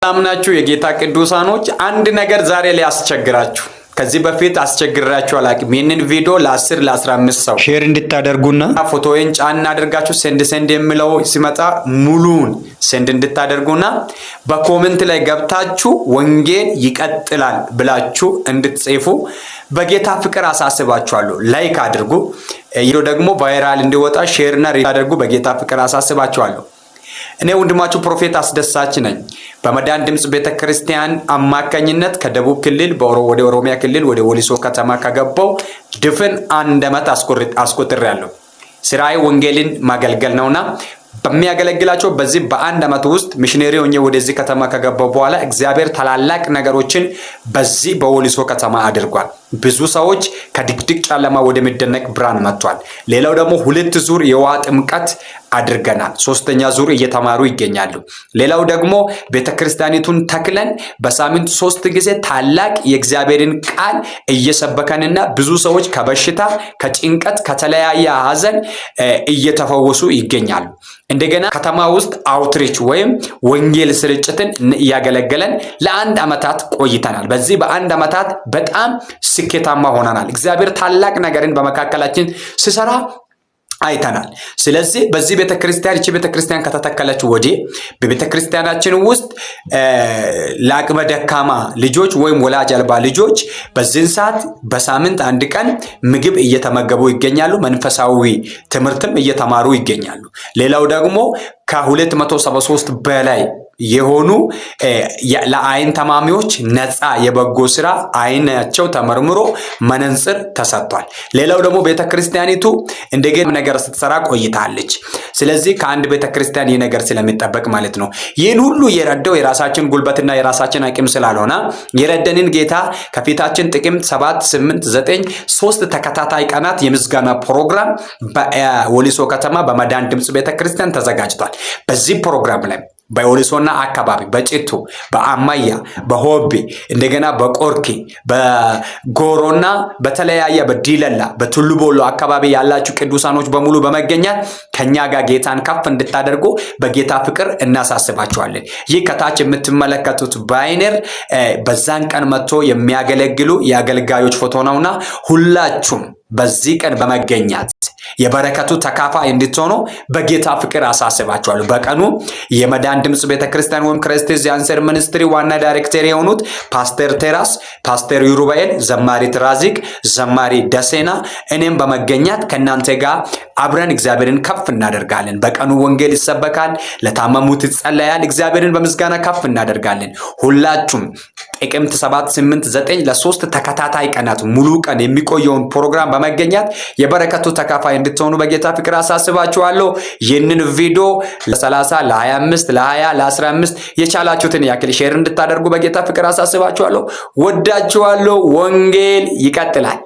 ሰላምናችሁ የጌታ ቅዱሳኖች አንድ ነገር ዛሬ ሊያስቸግራችሁ ከዚህ በፊት አስቸግራችሁ አላቅም። ይህንን ቪዲዮ ለ10 ለ15 ሰው ሼር እንድታደርጉና ፎቶዬን ጫን አድርጋችሁ ሴንድ የሚለው ሲመጣ ሙሉን ሴንድ እንድታደርጉና በኮሜንት ላይ ገብታችሁ ወንጌል ይቀጥላል ብላችሁ እንድትጽፉ በጌታ ፍቅር አሳስባችኋለሁ። ላይክ አድርጉ። ይሄው ደግሞ ቫይራል እንዲወጣ ሼርና አድርጉ። በጌታ ፍቅር አሳስባችኋለሁ። እኔ ወንድማችሁ ፕሮፌት አስደሳች ነኝ። በመዳን ድምጽ ቤተክርስቲያን አማካኝነት ከደቡብ ክልል ወደ ኦሮሚያ ክልል ወደ ወሊሶ ከተማ ከገባው ድፍን 1 ዓመት አስቆጥሬያለሁ። ስራዬ ወንጌልን ማገልገል ነውና በሚያገለግላቸው በዚህ በ1 ዓመት ውስጥ ሚሽነሪ ሆኜ ወደዚህ ከተማ ከገባው በኋላ እግዚአብሔር ታላላቅ ነገሮችን በዚህ በወሊሶ ከተማ አድርጓል። ብዙ ሰዎች ከድቅድቅ ጨለማ ወደሚደነቅ ብርሃን መጥቷል። ሌላው ደግሞ 2 ዙር የውሃ ጥምቀት አድርገናል። 3ኛ ዙር እየተማሩ ይገኛሉ። ሌላው ደግሞ ቤተክርስቲያኒቱን ተክለን በሳምንት 3 ጊዜ ታላቅ የእግዚአብሔርን ቃል እየሰበከንና ብዙ ሰዎች ከበሽታ ከጭንቀት ከተለያየ ሐዘን እየተፈወሱ ይገኛሉ። እንደገና ከተማ ውስጥ አውትሪች ወይም ወንጌል ስርጭትን እያገለገለን ለ1 ዓመታት ቆይተናል። በዚህ በ1 ዓመታት በጣም ስኬታማ ሆነናል። እግዚአብሔር ታላቅ ነገርን በመካከላችን ሲሰራ አይተናል። ስለዚህ በዚህ ቤተክርስቲያን ከተተከለች ወዲህ በቤተክርስቲያናችን ውስጥ ለአቅመ ደካማ ልጆች ወይም ወላጅ አልባ ልጆች በዚህን ሰዓት በሳምንት 1 ቀን ምግብ እየተመገቡ ይገኛሉ። መንፈሳዊ ትምህርትም እየተማሩ ይገኛሉ። ሌላው ደግሞ ከ273 በላይ የሆኑ ለአይን ተማሚዎች ነፃ የበጎ ስራ አይናቸው ተመርምሮ መነጽር ተሰጥቷል። ሌላው ደግሞ ቤተክርስቲያኒቱ እንደገና ነገር ስትሰራ ቆይታለች። ስለዚህ ከአንድ ቤተክርስቲያን ይህ ነገር ስለሚጠበቅ ማለት ነው። ይህን ሁሉ የረዳው የራሳችን ጉልበትና የራሳችን አቅም ስላልሆነ የረደንን ጌታ ከፊታችን ጥቅምት 7 8 9 3 ተከታታይ ቀናት የምስጋና ፕሮግራም በወሊሶ ከተማ በመዳን ድምጽ ቤተክርስቲያን ተዘጋጅቷል። በዚህ ፕሮግራም ላይ በወሊሶና አካባቢ በጭቱ በአማያ በሆቤ እንደገና በቆርኪ በጎሮና በተለያየ በዲለላ በቱሉቦሎ አካባቢ ያላችሁ ቅዱሳኖች በሙሉ በመገኘት ከኛ ጋር ጌታን ከፍ እንድታደርጉ በጌታ ፍቅር እናሳስባችኋለን። ይህ ከታች የምትመለከቱት ባይነር በዛን ቀን መጥቶ የሚያገለግሉ የአገልጋዮች ፎቶ ነውና ሁላችሁም በዚህ ቀን በመገኘት የበረከቱ ተካፋይ እንድትሆኑ በጌታ ፍቅር አሳስባችኋለሁ። በቀኑ የመዳን ድምጽ ቤተክርስቲያን ወይም ክርስቲያን ዛንሰር ሚኒስትሪ ዋና ዳይሬክተር የሆኑት ፓስተር ቴራስ፣ ፓስተር ዩሩባኤል፣ ዘማሪ ትራዚክ፣ ዘማሪ ደሴና እኔም በመገኘት ከናንተ ጋር አብረን እግዚአብሔርን ከፍ እናደርጋለን። በቀኑ ወንጌል ይሰበካል፣ ለታመሙት ይጸለያል፣ እግዚአብሔርን በምስጋና ከፍ እናደርጋለን። ሁላችሁም ጥቅምት 7 8 9 ለ3 ተከታታይ ቀናት ሙሉ ቀን የሚቆየውን ፕሮግራም በመገኘት የበረከቱ ተካፋይ እንድትሆኑ በጌታ ፍቅር አሳስባችኋለሁ። ይህንን ቪዲዮ ለ30 ለ25 ለ20 ለ15 የቻላችሁትን ያክል ሼር እንድታደርጉ በጌታ ፍቅር አሳስባችኋለሁ። ወዳችኋለሁ። ወንጌል ይቀጥላል።